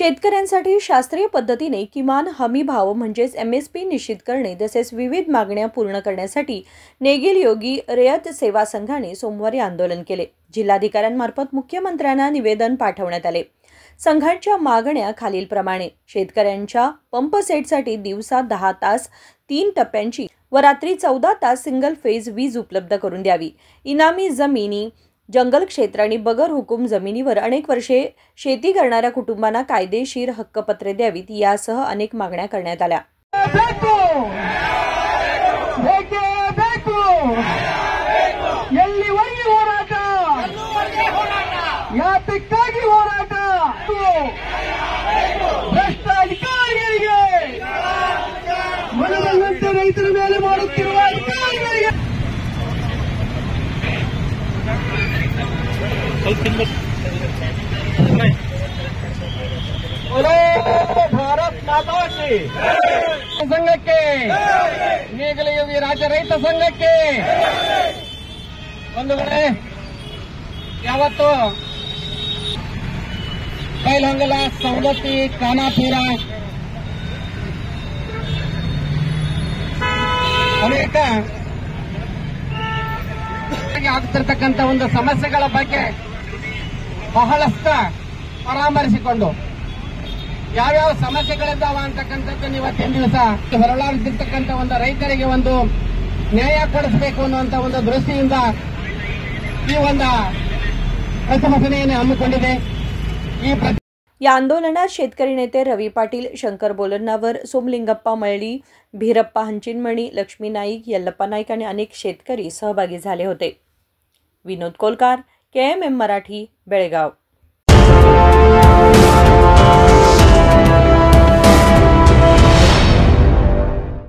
शेतकऱ्यांसाठी शास्त्रीय पद्धतीने किमान हमी भाव म्हणजेच MSP निश्चित करणे तसेच विविध मागण्या पूर्ण करण्यासाठी नेगिल योगी रयत सेवा संघाने सोमवारी आंदोलन केले। जिल्हाधिकाऱ्यांमार्फत मुख्यमंत्र्यांना निवेदन पाठवण्यात आले। संघाच्या मागण्या खालीलप्रमाणे: शेतकऱ्यांच्या पंप सेटसाठी दिवसा 10 तास 3 टप्प्यांची व रात्री 14 तास सिंगल फेज वीज उपलब्ध करून द्यावी। इनामी जमिनी, जंगल क्षेत्र आणि बगर हुकूम जमिनीवर अनेक वर्षे शेती करणाऱ्या कुटुंबांना कायदेशीर हक्कपत्रे द्यावीत यासह अनेक मागण्या करण्यात आल्या। भारत माता की ಸಂಘಕ್ಕೆ ನೇಗಿಲ ಯೋಗಿ ರಾಜ್ಯ ರೈತ ಸಂಘಕ್ಕೆ ಒಂದು ವೇಳೆ ಯಾವತ್ತು ಕೈಲಹೊಂಗಲ ಸವದತ್ತಿ ಖಾನಾಪುರ ಅನೇಕ ಆಗ್ತಿರ್ತಕ್ಕಂಥ ಒಂದು ಸಮಸ್ಯೆಗಳ ಬಗ್ಗೆ ಬಹಳಷ್ಟು ಪರಾಮರ್ಶಿಸಿಕೊಂಡು ಯಾವ್ಯಾವ ಸಮಸ್ಯೆಗಳಿದ್ದಾವ ಅಂತಕ್ಕಂಥದ್ದು ಇವತ್ತಿನ ದಿವಸ ಹೊರಳಾಡ್ತಿರ್ತಕ್ಕಂಥ ಒಂದು ರೈತರಿಗೆ ಒಂದು ನ್ಯಾಯ ಕೊಡಿಸಬೇಕು ಅನ್ನುವಂಥ ಒಂದು ದೃಷ್ಟಿಯಿಂದ ಈ ಒಂದು ಪ್ರತಿಭಟನೆಯನ್ನು ಹಮ್ಮಿಕೊಂಡಿದೆ। या आंदोलनात शेतकरी नेते रवी पाटील, शंकर बोलन्नावर, सोमलिंगप्पा मळली, भीरप्पा हंचिनमणी, लक्ष्मी नाईक, यल्लप्पा नाईक आणि अनेक शेतकरी सहभागी झाले होते। विनोद कोलकार, KMM मराठी, बेळगाव।